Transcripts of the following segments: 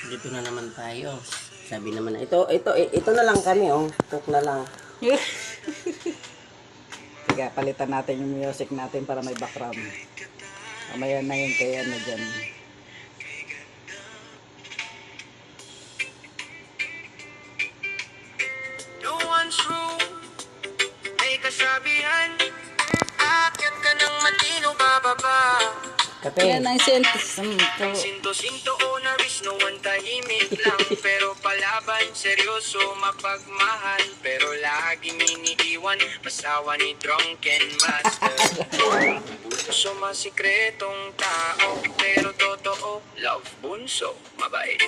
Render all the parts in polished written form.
Dito na naman tayo. Sabi naman, ito na lang kami, oh. Cook na lang. Tiga, palitan natin yung music natin para may background. Mamaya na yun kaya na dyan. No one's room, may kasabihan. Akyat ka ng matino bababa. Kape. Yan ang sinto. Sinto-sinto o naris, no one tahimik lang. Pero palaban, seryoso, mapagmahal. Pero laging iniiwan, masawa ni drunken master. Bunso masikretong tao, pero totoo, love bunso, mabait.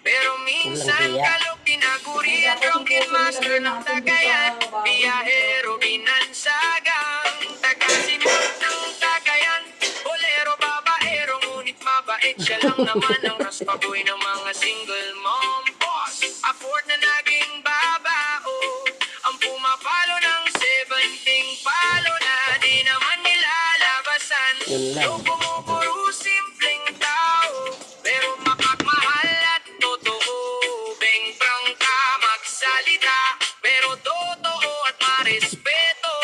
Pero minsan kalok tinagurian, drunken master ng tagayan. Biyahero, binansagang, tagasimot ng tagayan. Bolero, babaero, ngunit mabait. Siya lang naman ang raspaboy ng mga single mom boss. Afford na naging babao, ang pumapalo ng 17 palo na di naman nilalabasan. Yun lang. Yung pumupuro simpleng tao, pero mapagmahal at totoo. Beng prangka magsalita, pero totoo at marespeto.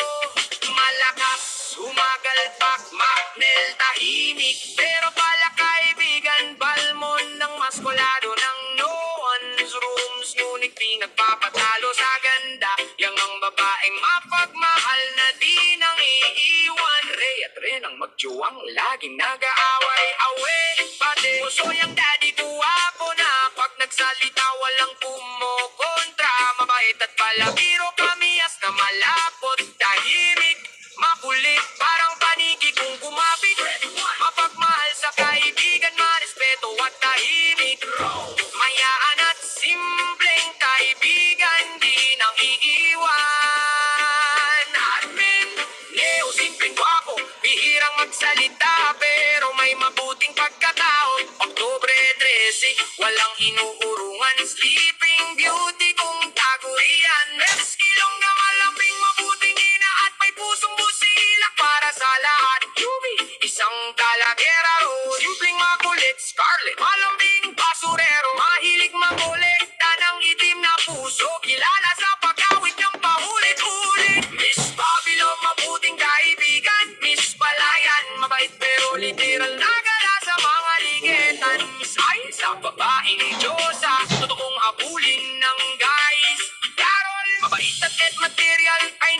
Malakas, humagalpak, maknel, tahimik. Pero pala kaibigan, balmon ng maskulado ng no one's rooms. Ngunit pinagpapatalo sa ganda, yang ang babaeng mapagmahal na di nang iiwan. Ray at Ren ang magjuwang laging nag-aaway-away. Pati puso yung daddy guwapo na pag nagsalita walang kumokontra. Mabait at palabiro, kamiyas na malapot, tahimik, makulit, parang paniki kung kumapit. Mapagmahal sa kaibigan, marespeto at tahimik. Mayaan at simpleng kaibigan, di nang iiwan. Admin, Leo, simpleng gwapo, bihirang magsalita, pero may mabuting pagkatao. Oktubre 13, walang inuurungan, sleeping beauty kung tagurian. Meskilong na malambing, mabuting ina at may pusong busilak para sa lahat. Yumi, isang talagera ro, simpleng makulit, scarlet, malambing basurero, mahilig makolekta ng itim na puso, kilala sa pagkawit ng paulit-ulit. Miss Babylon, mabuting kaibigan, Miss Palayan, mabait pero literal na gala sa mga ligetan. Miss Ayes, ang babaeng Diyosa, totoong habulin ng guys. Carol, mabait at material ay